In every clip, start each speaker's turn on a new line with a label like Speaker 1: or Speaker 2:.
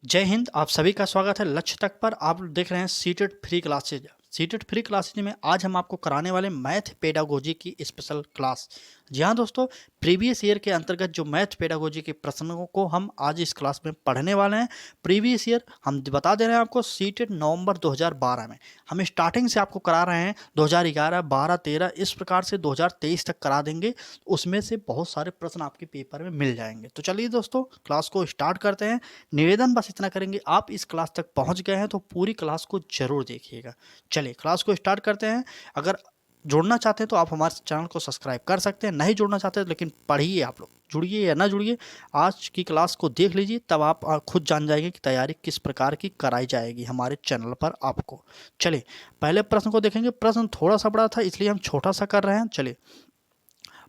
Speaker 1: जय हिंद। आप सभी का स्वागत है लक्ष्य तक पर। आप देख रहे हैं CTET free classes. CTET free classes में आज हम आपको कराने वाले मैथ पेडागोजी की स्पेशल क्लास। जी हाँ दोस्तों, प्रीवियस ईयर के अंतर्गत जो मैथ पेडागोजी के प्रश्नों को हम आज इस क्लास में पढ़ने वाले हैं। प्रीवियस ईयर हम बता दे रहे हैं आपको, सीटेट नवंबर 2012 में हम स्टार्टिंग से आपको करा रहे हैं। 2011, 12, 13 इस प्रकार से 2023 तक करा देंगे। उसमें से बहुत सारे प्रश्न आपके पेपर में मिल जाएंगे। तो चलिए दोस्तों, क्लास को स्टार्ट करते हैं। निवेदन बस इतना करेंगे, आप इस क्लास तक पहुंच गए हैं तो पूरी क्लास को जरूर देखिएगा। चलिए क्लास को स्टार्ट करते हैं। अगर जुड़ना चाहते हैं तो आप हमारे चैनल को सब्सक्राइब कर सकते हैं, नहीं जुड़ना चाहते हैं लेकिन पढ़िए, आप लोग जुड़िए या ना जुड़िए, आज की क्लास को देख लीजिए, तब आप खुद जान जाएंगे कि तैयारी किस प्रकार की कराई जाएगी हमारे चैनल पर आपको। चलिए पहले प्रश्न को देखेंगे। प्रश्न थोड़ा सा बड़ा था इसलिए हम छोटा सा कर रहे हैं। चलिए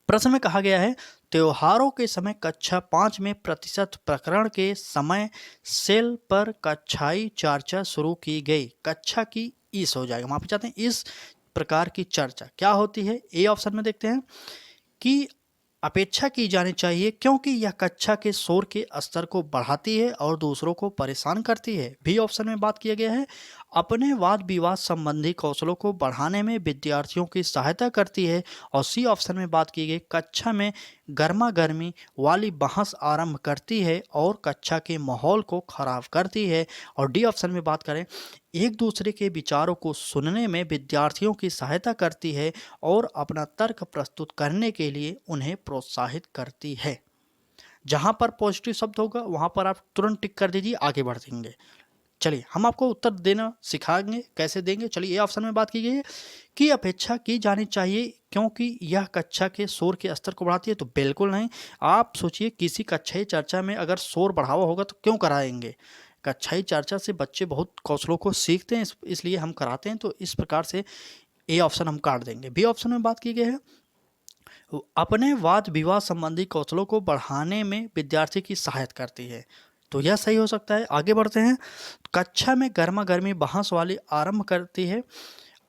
Speaker 1: प्रश्न में कहा गया है, त्योहारों के समय कक्षा 5 में प्रतिशत प्रकरण के समय सेल पर कक्षाई चर्चा शुरू की गई। कक्षा की इस हो जाएगा, माफी चाहते हैं, इस प्रकार की चर्चा क्या होती है। ए ऑप्शन में देखते हैं कि अपेक्षा की जानी चाहिए क्योंकि यह कक्षा के शोर के स्तर को बढ़ाती है और दूसरों को परेशान करती है। बी ऑप्शन में बात किया गया है, अपने वाद विवाद संबंधी कौशलों को बढ़ाने में विद्यार्थियों की सहायता करती है। और सी ऑप्शन में बात की गई, कक्षा में गर्मा गर्मी वाली बहस आरंभ करती है और कक्षा के माहौल को खराब करती है। और डी ऑप्शन में बात करें, एक दूसरे के विचारों को सुनने में विद्यार्थियों की सहायता करती है और अपना तर्क प्रस्तुत करने के लिए उन्हें प्रोत्साहित करती है। जहां पर पॉजिटिव शब्द होगा वहां पर आप तुरंत टिक कर दीजिए, आगे बढ़ देंगे। चलिए हम आपको उत्तर देना सिखाएंगे, कैसे देंगे। चलिए ए ऑप्शन में बात की गई है कि अपेक्षा की जानी चाहिए क्योंकि यह कक्षा के शोर के स्तर को बढ़ाती है, तो बिल्कुल नहीं। आप सोचिए, किसी कक्षाई चर्चा में अगर शोर बढ़ावा होगा तो क्यों कराएंगे। कक्षाई चर्चा से बच्चे बहुत कौशलों को सीखते हैं, इसलिए हम कराते हैं। तो इस प्रकार से ए ऑप्शन हम काट देंगे। बी ऑप्शन में बात की गई है, अपने वाद विवाद संबंधी कौशलों को बढ़ाने में विद्यार्थी की सहायता करती है, तो यह सही हो सकता है। आगे बढ़ते हैं, कक्षा में गर्मा गर्मी बहस वाली आरंभ करती है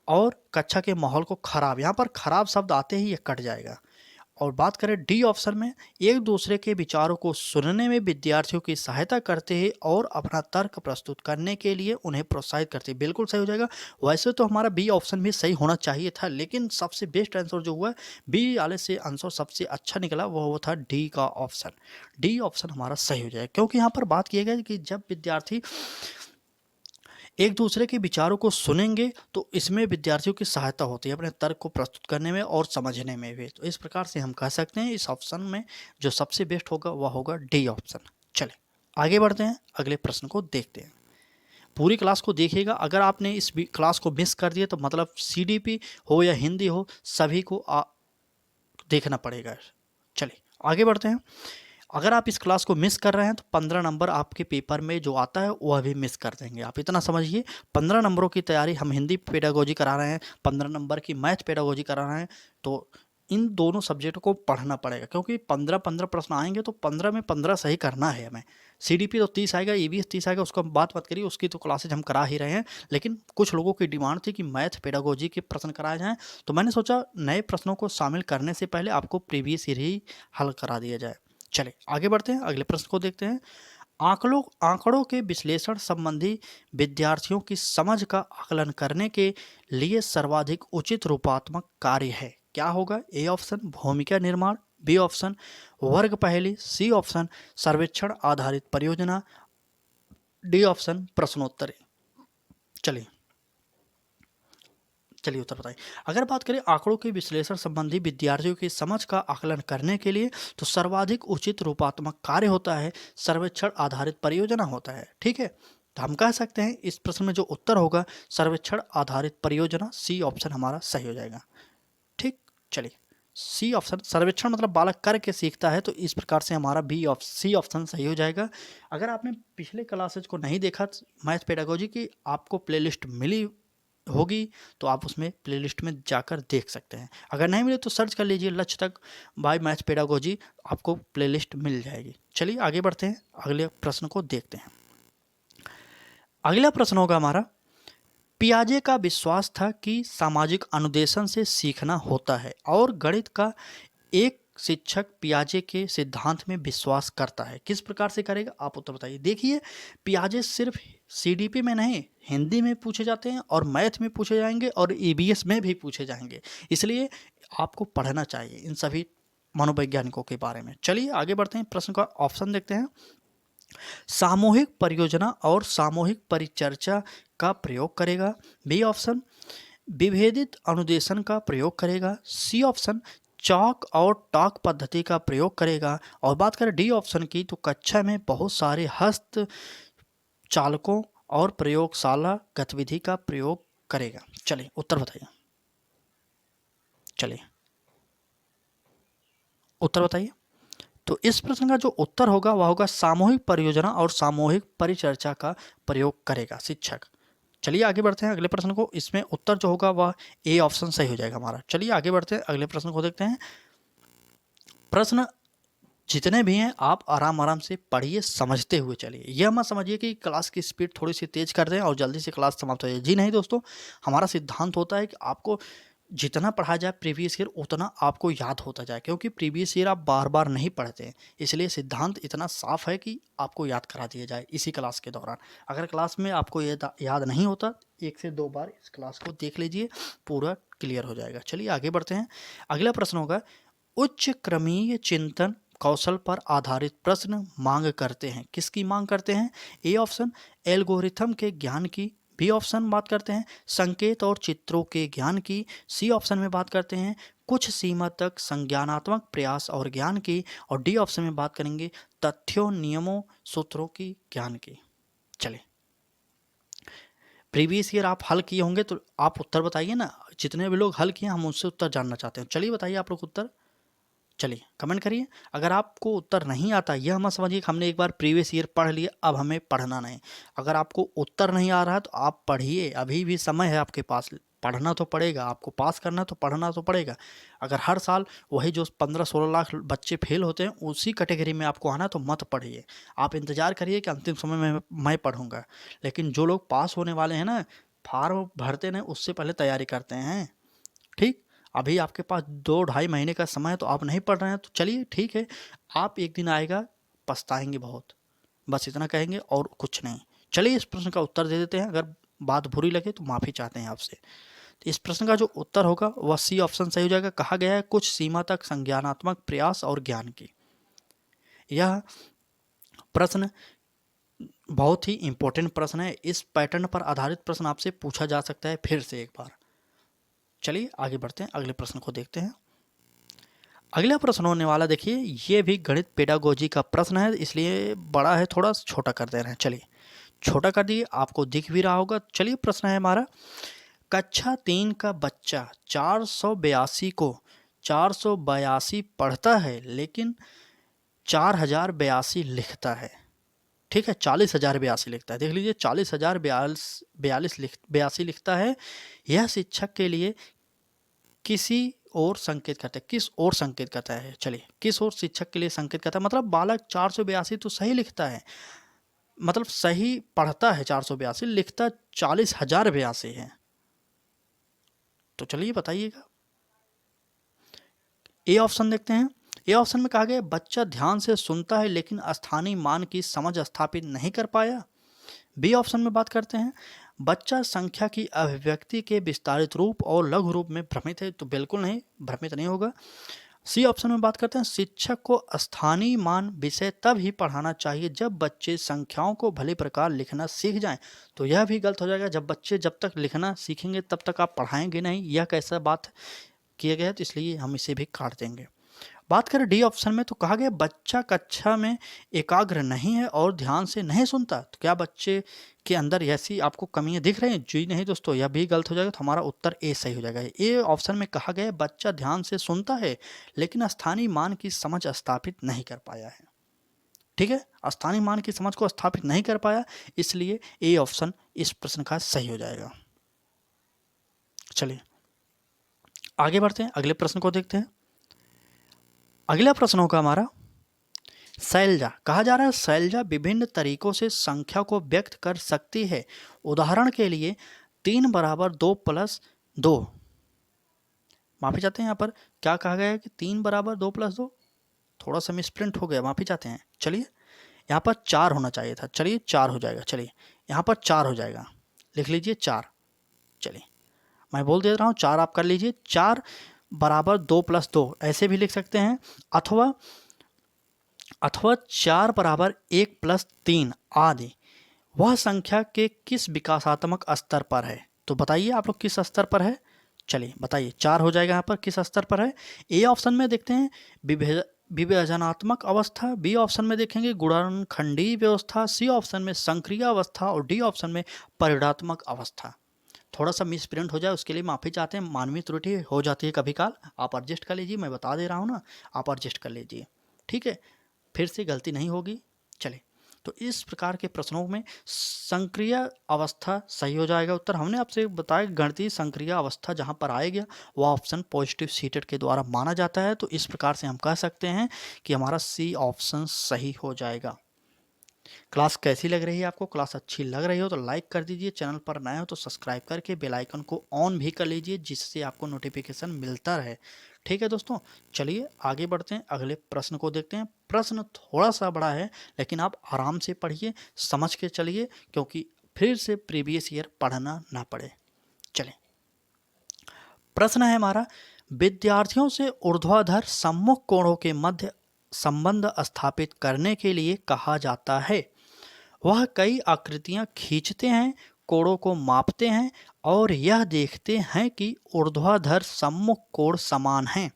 Speaker 1: और कक्षा के माहौल को खराब, यहाँ पर खराब शब्द आते ही ये कट जाएगा। और बात करें डी ऑप्शन में, एक दूसरे के विचारों को सुनने में विद्यार्थियों की सहायता करते हैं और अपना तर्क प्रस्तुत करने के लिए उन्हें प्रोत्साहित करते हैं, बिल्कुल सही हो जाएगा। वैसे तो हमारा बी ऑप्शन भी सही होना चाहिए था, लेकिन सबसे बेस्ट आंसर जो हुआ बी वाले से आंसर सबसे अच्छा निकला, वो था डी का ऑप्शन। डी ऑप्शन हमारा सही हो जाएगा क्योंकि यहाँ पर बात की गई कि जब विद्यार्थी एक दूसरे के विचारों को सुनेंगे तो इसमें विद्यार्थियों की सहायता होती है अपने तर्क को प्रस्तुत करने में और समझने में भी। तो इस प्रकार से हम कह सकते हैं इस ऑप्शन में जो सबसे बेस्ट होगा वह होगा डी ऑप्शन। चले आगे बढ़ते हैं, अगले प्रश्न को देखते हैं। पूरी क्लास को देखिएगा। अगर आपने इस क्लास को मिस कर दिया तो मतलब सीडीपी हो या हिंदी हो, सभी को देखना पड़ेगा। चलिए आगे बढ़ते हैं। अगर आप इस क्लास को मिस कर रहे हैं तो 15 नंबर आपके पेपर में जो आता है वह भी मिस कर देंगे। आप इतना समझिए, 15 नंबरों की तैयारी हम हिंदी पेडागोजी करा रहे हैं, 15 नंबर की मैथ पेडागोजी करा रहे हैं। तो इन दोनों सब्जेक्ट को पढ़ना पड़ेगा क्योंकि 15 प्रश्न आएंगे तो 15 में 15 सही करना है हमें। सीडीपी तो 30 आएगा, ईवीएस 30 आएगा, उसको बात मत करिए, उसकी तो क्लासेज हम करा ही रहे हैं। लेकिन कुछ लोगों की डिमांड थी कि मैथ पेडागोजी के प्रश्न कराए जाएँ, तो मैंने सोचा नए प्रश्नों को शामिल करने से पहले आपको प्रीवियस ईयर ही हल करा दिया जाए। चले आगे बढ़ते हैं, अगले प्रश्न को देखते हैं। आंकड़ों के विश्लेषण संबंधी विद्यार्थियों की समझ का आकलन करने के लिए सर्वाधिक उचित रूपात्मक कार्य है, क्या होगा। ए ऑप्शन भूमिका निर्माण, बी ऑप्शन वर्ग पहेली, सी ऑप्शन सर्वेक्षण आधारित परियोजना, डी ऑप्शन प्रश्नोत्तरी। चलिए चलिए उत्तर बताइए। अगर बात करें आंकड़ों के विश्लेषण संबंधी विद्यार्थियों की समझ का आकलन करने के लिए, तो सर्वाधिक उचित रूपात्मक कार्य होता है सर्वेक्षण आधारित परियोजना होता है। ठीक है, तो हम कह सकते हैं इस प्रश्न में जो उत्तर होगा सर्वेक्षण आधारित परियोजना, सी ऑप्शन हमारा सही हो जाएगा। ठीक, चलिए सी ऑप्शन, सर्वेक्षण मतलब बालक करके सीखता है, तो इस प्रकार से हमारा सी ऑप्शन सही हो जाएगा। अगर आपने पिछले क्लासेज को नहीं देखा मैथ पेडागोजी की, आपको प्लेलिस्ट मिली होगी तो आप उसमें प्लेलिस्ट में जाकर देख सकते हैं। अगर नहीं मिले तो सर्च कर लीजिए लक्ष्य तक बाय मैथ पेडागोजी, आपको प्लेलिस्ट मिल जाएगी। चलिए आगे बढ़ते हैं, अगले प्रश्न को देखते हैं। अगला प्रश्न होगा हमारा, पियाजे का विश्वास था कि सामाजिक अनुदेशन से सीखना होता है और गणित का एक शिक्षक पियाजे के सिद्धांत में विश्वास करता है? किस प्रकार से करेगा, आप उत्तर बताइए। देखिए, पियाजे सिर्फ सीडीपी में नहीं, हिंदी में पूछे जाते हैं और मैथ में पूछे जाएंगे और ईबीएस में भी पूछे जाएंगे, इसलिए आपको पढ़ना चाहिए इन सभी मनोवैज्ञानिकों के बारे में। चलिए आगे बढ़ते हैं, प्रश्न का ऑप्शन देखते हैं। सामूहिक परियोजना और सामूहिक परिचर्चा का प्रयोग करेगा। बी ऑप्शन विभेदित अनुदेशन का प्रयोग करेगा। सी ऑप्शन चॉक और टॉक पद्धति का प्रयोग करेगा। और बात करें डी ऑप्शन की, तो कक्षा में बहुत सारे हस्त चालकों और प्रयोगशाला गतिविधि का प्रयोग करेगा। चलिए उत्तर बताइए, चलिए उत्तर बताइए। तो इस प्रश्न का जो उत्तर होगा वह होगा सामूहिक परियोजना और सामूहिक परिचर्चा का प्रयोग करेगा शिक्षक। चलिए आगे बढ़ते हैं अगले प्रश्न को, इसमें उत्तर जो होगा वह ए ऑप्शन सही हो जाएगा हमारा। चलिए आगे बढ़ते हैं अगले प्रश्न को देखते हैं। प्रश्न जितने भी हैं आप आराम आराम से पढ़िए, समझते हुए चलिए। यह मत समझिए कि क्लास की स्पीड थोड़ी सी तेज कर दें और जल्दी से क्लास समाप्त हो जाए, जी नहीं दोस्तों। हमारा सिद्धांत होता है कि आपको जितना पढ़ा जाए प्रीवियस ईयर उतना आपको याद होता जाए, क्योंकि प्रीवियस ईयर आप बार बार नहीं पढ़ते हैं, इसलिए सिद्धांत इतना साफ है कि आपको याद करा दिया जाए इसी क्लास के दौरान। अगर क्लास में आपको ये याद नहीं होता, 1 से 2 बार इस क्लास को देख लीजिए, पूरा क्लियर हो जाएगा। चलिए आगे बढ़ते हैं। अगला प्रश्न होगा उच्च क्रमीय चिंतन कौशल पर आधारित प्रश्न मांग करते हैं। किसकी मांग करते हैं? ए ऑप्शन एल्गोरिथम के ज्ञान की। बी ऑप्शन बात करते हैं संकेत और चित्रों के ज्ञान की। सी ऑप्शन में बात करते हैं कुछ सीमा तक संज्ञानात्मक प्रयास और ज्ञान की। और डी ऑप्शन में बात करेंगे तथ्यों, नियमों, सूत्रों की ज्ञान की। चलिए, प्रीवियस ईयर आप हल किए होंगे तो आप उत्तर बताइए ना। जितने भी लोग हल किए हम उनसे उत्तर जानना चाहते हैं। चलिए बताइए आप लोग उत्तर, चलिए कमेंट करिए। अगर आपको उत्तर नहीं आता, यह मत समझिए कि हमने एक बार प्रीवियस ईयर पढ़ लिया अब हमें पढ़ना नहीं। अगर आपको उत्तर नहीं आ रहा है तो आप पढ़िए, अभी भी समय है आपके पास, पढ़ना तो पड़ेगा, आपको पास करना तो पढ़ना तो पड़ेगा। अगर हर साल वही जो 15-16 लाख बच्चे फेल होते हैं उसी कैटेगरी में आपको आना तो मत पढ़िए। आप इंतज़ार करिए कि अंतिम समय में मैं पढ़ूँगा। लेकिन जो लोग पास होने वाले हैं ना, फार्म भरते हैं उससे पहले तैयारी करते हैं। ठीक, अभी आपके पास 2-2.5 महीने का समय है तो आप नहीं पढ़ रहे हैं, तो चलिए ठीक है, आप एक दिन आएगा पछताएंगे बहुत, बस इतना कहेंगे और कुछ नहीं। चलिए इस प्रश्न का उत्तर दे देते हैं, अगर बात बुरी लगे तो माफ़ी चाहते हैं आपसे। तो इस प्रश्न का जो उत्तर होगा वह सी ऑप्शन सही हो जाएगा। कहा गया है कुछ सीमा तक संज्ञानात्मक प्रयास और ज्ञान की। यह प्रश्न बहुत ही इंपॉर्टेंट प्रश्न है, इस पैटर्न पर आधारित प्रश्न आपसे पूछा जा सकता है फिर से एक बार। चलिए आगे बढ़ते हैं, अगले प्रश्न को देखते हैं। अगला प्रश्न होने वाला, देखिए ये भी गणित पेडागोजी का प्रश्न है, इसलिए बड़ा है, थोड़ा छोटा कर दे रहे हैं। चलिए छोटा कर दिए, आपको दिख भी रहा होगा। चलिए प्रश्न है हमारा, कक्षा 3 का बच्चा 482 को 482 पढ़ता है लेकिन 4082 लिखता है। ठीक है, 40,082 लिखता है। देख लीजिए 40,082 लिखता है। यह शिक्षक के लिए किसी और संकेत करता है। किस और संकेत करता है? चलिए, किस और शिक्षक के लिए संकेत करता है, मतलब बालक 482 तो सही लिखता है, मतलब सही पढ़ता है 482, लिखता 40,082 है। तो चलिए बताइएगा। ए ऑप्शन देखते हैं। ए ऑप्शन में कहा गया बच्चा ध्यान से सुनता है लेकिन स्थानीय मान की समझ स्थापित नहीं कर पाया। बी ऑप्शन में बात करते हैं बच्चा संख्या की अभिव्यक्ति के विस्तारित रूप और लघु रूप में भ्रमित है, तो बिल्कुल नहीं, भ्रमित नहीं होगा। सी ऑप्शन में बात करते हैं शिक्षक को स्थानीय मान विषय तब ही पढ़ाना चाहिए जब बच्चे संख्याओं को भली प्रकार लिखना सीख जाएं, तो यह भी गलत हो जाएगा। जब बच्चे जब तक लिखना सीखेंगे तब तक आप पढ़ाएंगे नहीं, यह कैसा बात किया गया है, तो इसलिए हम इसे भी काट देंगे। बात करें डी ऑप्शन में, तो कहा गया बच्चा कक्षा में एकाग्र नहीं है और ध्यान से नहीं सुनता, तो क्या बच्चे के अंदर ऐसी आपको कमियां दिख रही हैं? जी नहीं दोस्तों, यह भी गलत हो जाएगा। तो हमारा उत्तर ए सही हो जाएगा। ए ऑप्शन में कहा गया बच्चा ध्यान से सुनता है लेकिन स्थानीय मान की समझ स्थापित नहीं कर पाया है। ठीक है, स्थानीय मान की समझ को स्थापित नहीं कर पाया, इसलिए ए ऑप्शन इस प्रश्न का सही हो जाएगा। चलिए आगे बढ़ते हैं, अगले प्रश्न को देखते हैं। अगला प्रश्न होगा हमारा शैलजा। कहा जा रहा है शैलजा विभिन्न तरीकों से संख्या को व्यक्त कर सकती है। उदाहरण के लिए 3 = 2 + 2, माफ़ी चाहते हैं, यहाँ पर क्या कहा गया है कि 3 बराबर 2 प्लस 2, थोड़ा सा मिसप्रिंट हो गया, माफ़ी चाहते हैं। चलिए यहाँ पर 4 होना चाहिए था, चलिए 4 हो जाएगा, चलिए यहाँ पर 4 हो जाएगा, लिख लीजिए 4। चलिए मैं बोल दे रहा हूँ 4 आप कर लीजिए। 4 बराबर 2 प्लस 2 ऐसे भी लिख सकते हैं, अथवा 4 बराबर 1 प्लस 3 आदि। वह संख्या के किस विकासात्मक स्तर पर है? तो बताइए आप लोग किस स्तर पर है। चलिए बताइए, 4 हो जाएगा यहाँ पर, किस स्तर पर है। ए ऑप्शन में देखते हैं विभेजनात्मक अवस्था, बी ऑप्शन में देखेंगे गुणनखंडीय व्यवस्था, सी ऑप्शन में संक्रिय अवस्था और डी ऑप्शन में परिणात्मक अवस्था। थोड़ा सा मिस प्रिंट हो जाए उसके लिए माफ़ी चाहते हैं, मानवीय त्रुटि हो जाती है कभी काल, आप एडजस्ट कर लीजिए, मैं बता दे रहा हूँ ना, आप एडजस्ट कर लीजिए, ठीक है, फिर से गलती नहीं होगी। चले, तो इस प्रकार के प्रश्नों में संक्रिय अवस्था सही हो जाएगा उत्तर। हमने आपसे बताया गणितीय संक्रिय अवस्था जहाँ पर आएगा वह ऑप्शन पॉजिटिव सीटेड के द्वारा माना जाता है, तो इस प्रकार से हम कह सकते हैं कि हमारा सी ऑप्शन सही हो जाएगा। क्लास कैसी लग रही है आपको? क्लास अच्छी लग रही हो तो लाइक कर दीजिए, चैनल पर नए हो तो सब्सक्राइब करके बेल आइकन को ऑन भी कर लीजिए, जिससे आपको नोटिफिकेशन मिलता रहे। ठीक है दोस्तों, चलिए आगे बढ़ते हैं, अगले प्रश्न को देखते हैं। प्रश्न थोड़ा सा बड़ा है, लेकिन आप आराम से पढ़िए, समझ के चलिए, क्योंकि फिर से प्रीवियस ईयर पढ़ना ना पड़े। चलें, प्रश्न है हमारा, विद्यार्थियों से ऊर्ध्वाधर सम्मुख कोणों के मध्य संबंध स्थापित करने के लिए कहा जाता है। वह कई आकृतियां खींचते हैं, कोणों को मापते हैं और यह देखते हैं कि ऊर्ध्वाधर सम्मुख कोण समान हैं।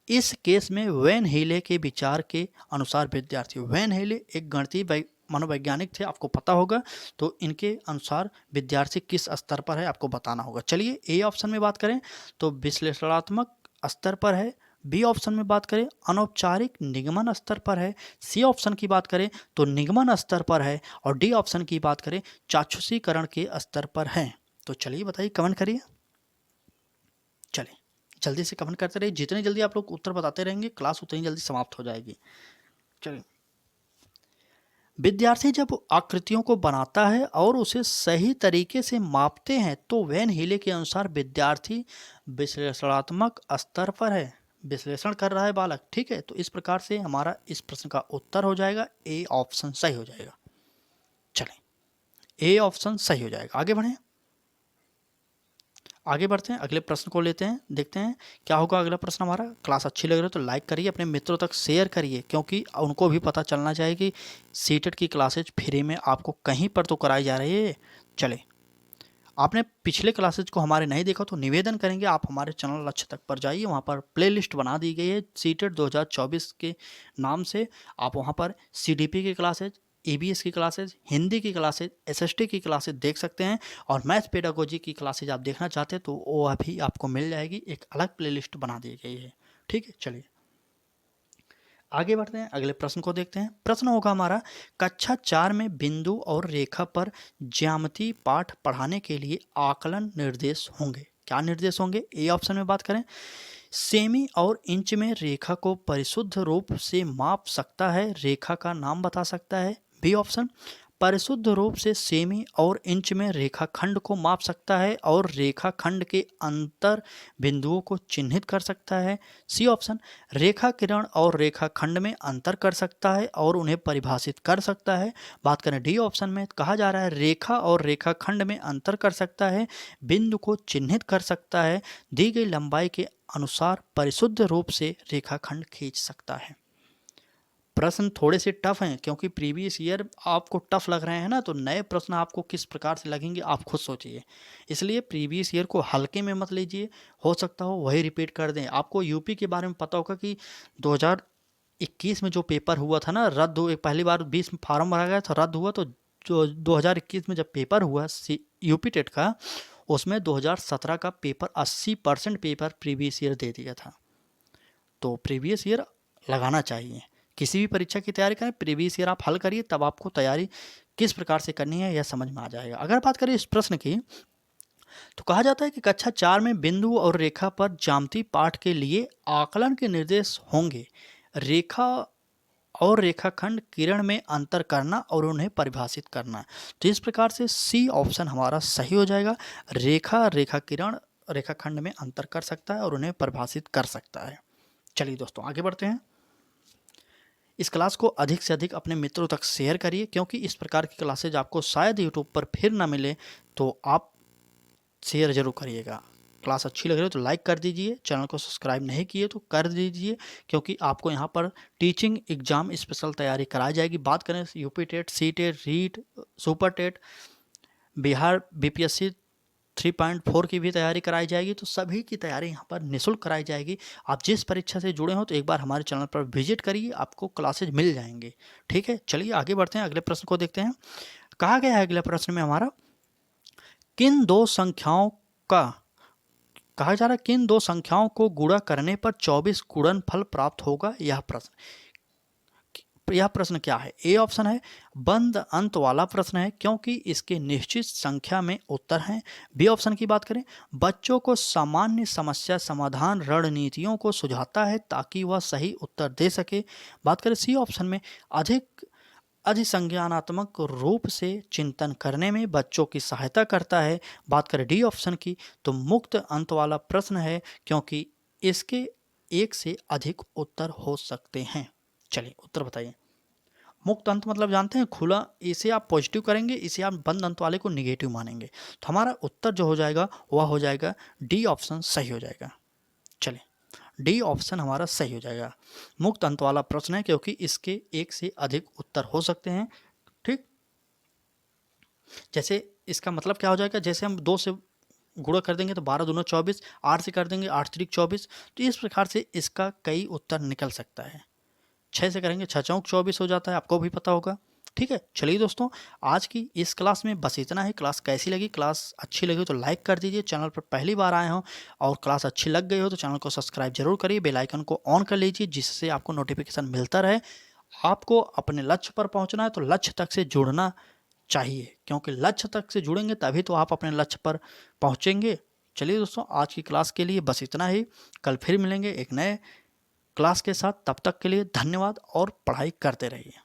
Speaker 1: इस केस में वैन हीले के विचार के अनुसार विद्यार्थी, वैन हीले एक गणितीय मनोवैज्ञानिक थे, आपको पता होगा, तो इनके अनुसार विद्यार्थी किस स्तर पर है आपको बताना होगा। चलिए ए ऑप्शन में बात करें तो विश्लेषणात्मक स्तर पर है, बी ऑप्शन में बात करें अनौपचारिक निगमन स्तर पर है, सी ऑप्शन की बात करें तो निगमन स्तर पर है और डी ऑप्शन की बात करें चाक्षुषीकरण के स्तर पर है। तो चलिए बताइए, कमेंट करिए, चलिए जल्दी से कमेंट करते रहिए, जितनी जल्दी आप लोग उत्तर बताते रहेंगे क्लास उतनी जल्दी समाप्त हो जाएगी। चलिए, विद्यार्थी जब आकृतियों को बनाता है और उसे सही तरीके से मापते हैं तो वैन हीले के अनुसार विद्यार्थी विश्लेषणात्मक स्तर पर है, विश्लेषण कर रहा है बालक, ठीक है। तो इस प्रकार से हमारा इस प्रश्न का उत्तर हो जाएगा ए ऑप्शन सही हो जाएगा। चलें, ए ऑप्शन सही हो जाएगा। आगे बढ़ें, आगे बढ़ते हैं, अगले प्रश्न को लेते हैं, देखते हैं क्या होगा अगला प्रश्न हमारा। क्लास अच्छी लग रही है तो लाइक करिए, अपने मित्रों तक शेयर करिए, क्योंकि उनको भी पता चलना चाहिए कि सीटेट की क्लासेज फ्री में आपको कहीं पर तो कराई जा रही है। चले, आपने पिछले क्लासेज को हमारे नहीं देखा तो निवेदन करेंगे आप हमारे चैनल लक्ष्य तक पर जाइए, वहाँ पर प्लेलिस्ट बना दी गई है सीटेट 2024 के नाम से। आप वहाँ पर CDP की क्लासेज, EBS की क्लासेज, हिंदी की क्लासेज, SST की क्लासेज देख सकते हैं, और मैथ पेडागोजी की क्लासेज आप देखना चाहते हैं तो वो अभी आपको मिल जाएगी, एक अलग प्लेलिस्ट बना दी गई है। ठीक है, चलिए आगे बढ़ते हैं, अगले प्रश्न को देखते हैं। प्रश्न होगा हमारा, कक्षा 4 में बिंदु और रेखा पर ज्यामिति पाठ पढ़ाने के लिए आकलन निर्देश होंगे। क्या निर्देश होंगे? ए ऑप्शन में बात करें, सेमी और इंच में रेखा को परिशुद्ध रूप से माप सकता है, रेखा का नाम बता सकता है। बी ऑप्शन, परिशुद्ध रूप से सेमी और इंच में रेखाखंड को माप सकता है और रेखाखंड के अंतर बिंदुओं को चिन्हित कर सकता है। सी ऑप्शन, रेखा किरण और रेखाखंड में अंतर कर सकता है और उन्हें परिभाषित कर सकता है। बात करें डी ऑप्शन में, कहा जा रहा है रेखा और रेखाखंड में अंतर कर सकता है, बिंदु को चिन्हित कर सकता है, दी गई लंबाई के अनुसार परिशुद्ध रूप से रेखाखंड खींच सकता है। प्रश्न थोड़े से टफ हैं, क्योंकि प्रीवियस ईयर आपको टफ लग रहे हैं ना, तो नए प्रश्न आपको किस प्रकार से लगेंगे आप खुद सोचिए। इसलिए प्रीवियस ईयर को हल्के में मत लीजिए, हो सकता हो वही रिपीट कर दें। आपको यूपी के बारे में पता होगा कि 2021 में जो पेपर हुआ था ना, रद्द हो, पहली बार 20 में फार्म भरा गया था, रद्द हुआ, तो जो 2021 में जब पेपर हुआ यूपी टेट का, उसमें 2017 का पेपर 80% पेपर प्रीवियस ईयर दे दिया था। तो प्रीवियस ईयर लगाना चाहिए, किसी भी परीक्षा की तैयारी करें प्रीवियस ईयर आप हल करिए, तब आपको तैयारी किस प्रकार से करनी है यह समझ में आ जाएगा। अगर बात करें इस प्रश्न की, तो कहा जाता है कि कक्षा 4 में बिंदु और रेखा पर ज्यामिति पाठ के लिए आकलन के निर्देश होंगे, रेखा और रेखाखंड किरण में अंतर करना और उन्हें परिभाषित करना। तो इस प्रकार से सी ऑप्शन हमारा सही हो जाएगा, रेखा रेखा किरण रेखाखंड में अंतर कर सकता है और उन्हें परिभाषित कर सकता है। चलिए दोस्तों आगे बढ़ते हैं। इस क्लास को अधिक से अधिक अपने मित्रों तक शेयर करिए, क्योंकि इस प्रकार की क्लासेज आपको शायद यूट्यूब पर फिर ना मिले, तो आप शेयर जरूर करिएगा। क्लास अच्छी लग रही है तो लाइक कर दीजिए, चैनल को सब्सक्राइब नहीं किए तो कर दीजिए, क्योंकि आपको यहाँ पर टीचिंग एग्जाम स्पेशल तैयारी कराई जाएगी। बात करें UP TET, C TET, REET, super TET, Bihar BPSC 3.4 की भी तैयारी कराई जाएगी। तो सभी की तैयारी यहाँ पर निःशुल्क कराई जाएगी। आप जिस परीक्षा से जुड़े हो तो एक बार हमारे चैनल पर विजिट करिए, आपको क्लासेज मिल जाएंगे। ठीक है, चलिए आगे बढ़ते हैं, अगले प्रश्न को देखते हैं। कहा गया है अगले प्रश्न में हमारा, किन दो संख्याओं का कहा जा रहा है किन दो संख्याओं को गुणा करने पर 24 गुणनफल प्राप्त होगा। यह प्रश्न क्या है? ए ऑप्शन है बंद अंत वाला प्रश्न है, क्योंकि इसके निश्चित संख्या में उत्तर हैं। बी ऑप्शन की बात करें, बच्चों को सामान्य समस्या समाधान रणनीतियों को सुझाता है ताकि वह सही उत्तर दे सके। बात करें सी ऑप्शन में, अधिसंज्ञानात्मक रूप से चिंतन करने में बच्चों की सहायता करता है। बात करें डी ऑप्शन की, तो मुक्त अंत वाला प्रश्न है, क्योंकि इसके एक से अधिक उत्तर हो सकते हैं। चलिए उत्तर बताइए। मुक्त अंत मतलब जानते हैं, खुला, इसे आप पॉजिटिव करेंगे, इसे आप बंद अंत वाले को निगेटिव मानेंगे। तो हमारा उत्तर जो हो जाएगा वह हो जाएगा डी ऑप्शन सही हो जाएगा। चलिए डी ऑप्शन हमारा सही हो जाएगा। मुक्त अंत वाला प्रश्न है, क्योंकि इसके एक से अधिक उत्तर हो सकते हैं। ठीक, जैसे इसका मतलब क्या हो जाएगा, जैसे हम 2 से गुणा कर देंगे तो 12 दूना 24, 8 से कर देंगे 8 त्रिक 24। तो इस प्रकार से इसका कई उत्तर निकल सकता है। 6 से करेंगे 6 चौक 24 हो जाता है, आपको भी पता होगा। ठीक है, चलिए दोस्तों आज की इस क्लास में बस इतना है। क्लास कैसी लगी? क्लास अच्छी लगी तो लाइक कर दीजिए, चैनल पर पहली बार आए हो और क्लास अच्छी लग गई हो तो चैनल को सब्सक्राइब जरूर करिए, बेल आइकन को ऑन कर लीजिए, जिससे आपको नोटिफिकेशन मिलता रहे। आपको अपने लक्ष्य पर पहुंचना है तो लक्ष्य तक से जुड़ना चाहिए, क्योंकि लक्ष्य तक से जुड़ेंगे तभी तो आप अपने लक्ष्य पर पहुंचेंगे। चलिए दोस्तों आज की क्लास के लिए बस इतना ही। कल फिर मिलेंगे एक नए क्लास के साथ। तब तक के लिए धन्यवाद और पढ़ाई करते रहिए।